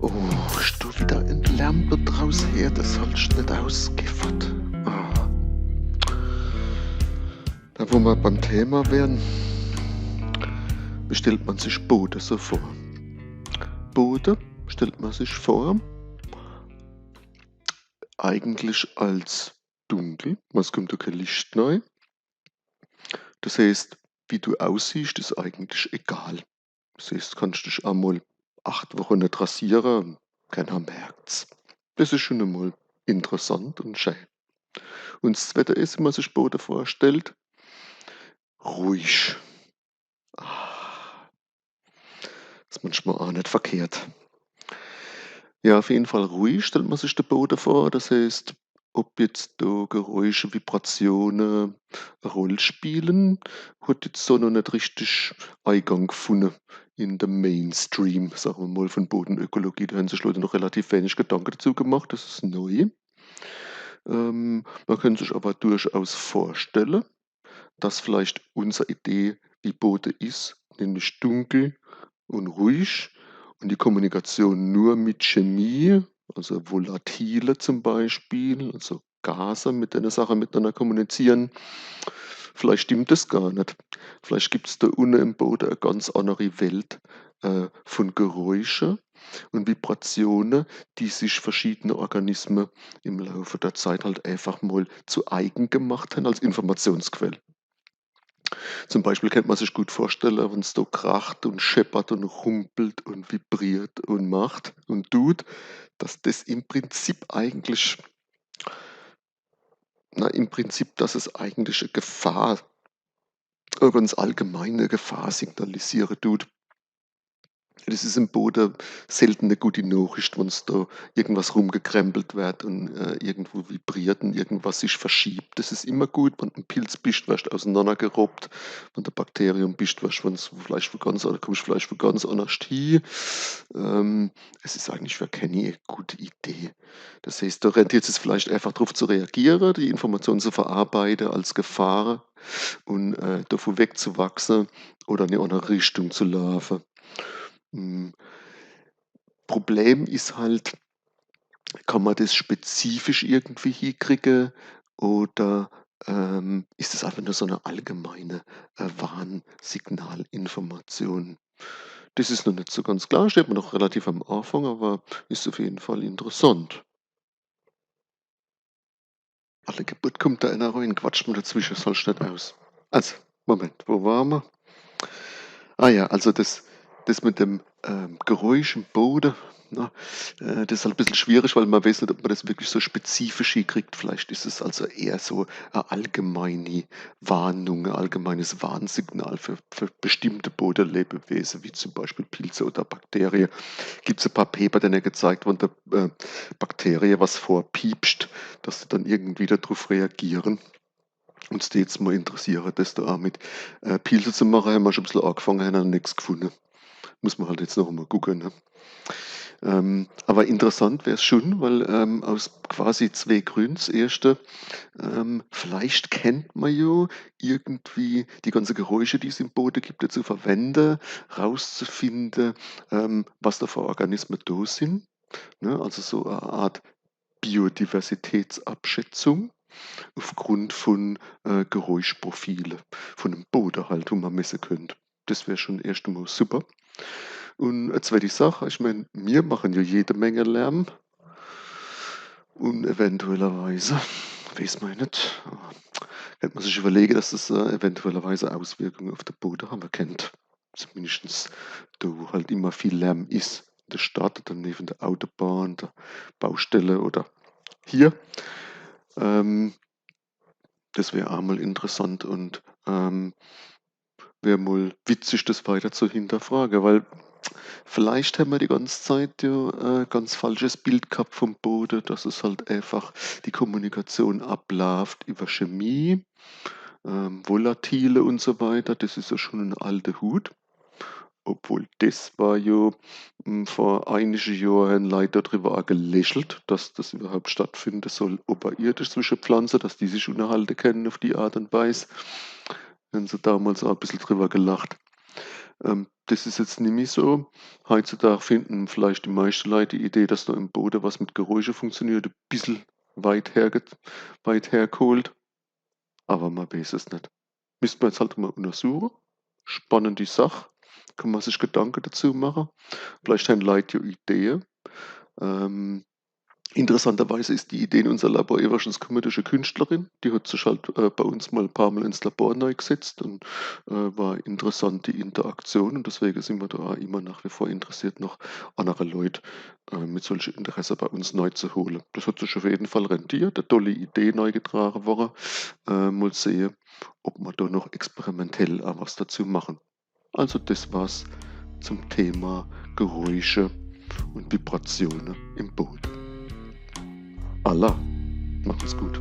Oh, bist du wieder ein Lärm da draußen her? Das hältst du nicht ausgefahrt. Ah. Da, wo wir beim Thema wären, bestellt man sich Boote so vor. Boote stellt man sich vor, eigentlich als dunkel, es kommt da kein Licht rein. Das heißt, wie du aussiehst, ist eigentlich egal. Das heißt, kannst dich einmal 8 Wochen nicht rasieren und keiner merkt's. Das ist schon einmal interessant und schön. Und das Zweite ist, wenn man sich Boote vorstellt, ruhig. Ah, ist manchmal auch nicht verkehrt. Ja, auf jeden Fall ruhig stellt man sich den Boden vor. Das heißt, ob jetzt da Geräusche, Vibrationen eine Rolle spielen, hat jetzt so noch nicht richtig Eingang gefunden in den Mainstream, sagen wir mal, von Bodenökologie. Da haben sich Leute noch relativ wenig Gedanken dazu gemacht. Das ist neu. Man kann sich aber durchaus vorstellen, dass vielleicht unsere Idee, wie Boden ist, nämlich dunkel und ruhig und die Kommunikation nur mit Chemie, also Volatile zum Beispiel, also Gase, mit denen Sachen miteinander kommunizieren. Vielleicht stimmt das gar nicht. Vielleicht gibt es da unten im Boden eine ganz andere Welt von Geräuschen und Vibrationen, die sich verschiedene Organismen im Laufe der Zeit halt einfach mal zu eigen gemacht haben als Informationsquelle. Zum Beispiel könnte man sich gut vorstellen, wenn es da kracht und scheppert und rumpelt und vibriert und macht und tut, dass das im Prinzip, dass es eigentlich eine Gefahr, ganz allgemeine Gefahr signalisieren tut. Das ist im Boden selten eine gute Nachricht, wenn's da irgendwas rumgekrempelt wird und irgendwo vibriert und irgendwas sich verschiebt. Das ist immer gut, wenn du 'n Pilz bist, wirst auseinandergerobbt. Wenn du Bakterium bist, kommst du vielleicht von ganz anders hin. Es ist eigentlich für keine gute Idee. Das heißt, da rentiert es vielleicht einfach drauf zu reagieren, die Information zu verarbeiten als Gefahr und davon wegzuwachsen oder in 'ne andere Richtung zu laufen. Hm, Problem ist halt, kann man das spezifisch irgendwie hinkriegen oder ist es einfach nur so eine allgemeine Warnsignalinformation? Das ist noch nicht so ganz klar, steht man noch relativ am Anfang, aber ist auf jeden Fall interessant. Alle Geburt kommt da einer rein, quatscht mir dazwischen, das halte nicht aus. Also, Moment, wo waren wir? Ah ja, also das mit dem Geräusch im Boden, ne, das ist halt ein bisschen schwierig, weil man weiß nicht, ob man das wirklich so spezifisch hinkriegt. Vielleicht ist es also eher so eine allgemeine Warnung, 'n allgemeines Warnsignal für bestimmte Bodenlebewesen, wie zum Beispiel Pilze oder Bakterien. Gibt es ein paar Paper, die haben ja gezeigt, wenn der Bakterie was vorpiepst, dass sie dann irgendwie darauf reagieren. Uns jetzt mal interessieren, das da auch mit Pilze zu machen, haben wir schon ein bisschen angefangen, haben noch nix gefunden. Muss man halt jetzt noch mal gucken, ne? Aber interessant wäre es schon, weil aus quasi 2 Gründen. Das erste, vielleicht kennt man ja irgendwie die ganzen Geräusche, die es im Boden gibt, dazu verwenden, rauszufinden, was da für Organismen da sind, ne? Also so eine Art Biodiversitätsabschätzung aufgrund von Geräuschprofile von 'nem Boden halt, wo man messen könnte. Das wäre schon erst einmal super. Und eine zweite Sache, ich meine, wir machen ja jede Menge Lärm und eventuellerweise, weiß man ja nicht, könnte man sich überlegen, dass das eventuellerweise Auswirkungen auf den Boden haben könnte. Zumindest da, wo halt immer viel Lärm ist. In der Stadt oder neben der Autobahn, der Baustelle oder hier. Ähm, Das wäre auch mal interessant und wäre mal witzig, das weiter zu hinterfragen, weil vielleicht haben wir die ganze Zeit ja ganz falsches Bild gehabt vom Boden, dass es halt einfach die Kommunikation abläuft über Chemie, Volatile und so weiter. Das ist ja schon ein alter Hut. Obwohl das war ja vor einigen Jahren leider darüber auch gelächelt, dass das überhaupt stattfinden soll, oberirdisch zwischen Pflanzen, dass die sich unterhalten können auf die Art und Weise. Haben sie damals auch ein bisschen drüber gelacht. Das ist jetzt nicht mehr so. Heutzutage finden vielleicht die meisten Leute die Idee, dass da im Boden was mit Geräusche funktioniert, 'n bisschen weit hergeholt, aber man weiß es nicht. Müsste man jetzt halt mal untersuchen. Spannende Sache, kann man sich Gedanken dazu machen. Vielleicht haben Leute ja Ideen. Ähm Interessanterweise ist die Idee in unser Labor wahrscheinlich gekommen durch 'ne Künstlerin. Die hat sich halt, bei uns mal ein paar Mal ins Labor reingesetzt und, war interessant die Interaktion und deswegen sind wir da auch immer nach wie vor interessiert, noch andere Leute, mit solchen Interesse bei uns neu zu holen. Das hat sich auf jeden Fall rentiert, 'ne tolle Idee neigetragen worden. Mal sehen, ob wir da noch experimentell auch was dazu machen. Also, das war's zum Thema Geräusche und Vibrationen im Boot. Allah, macht es gut.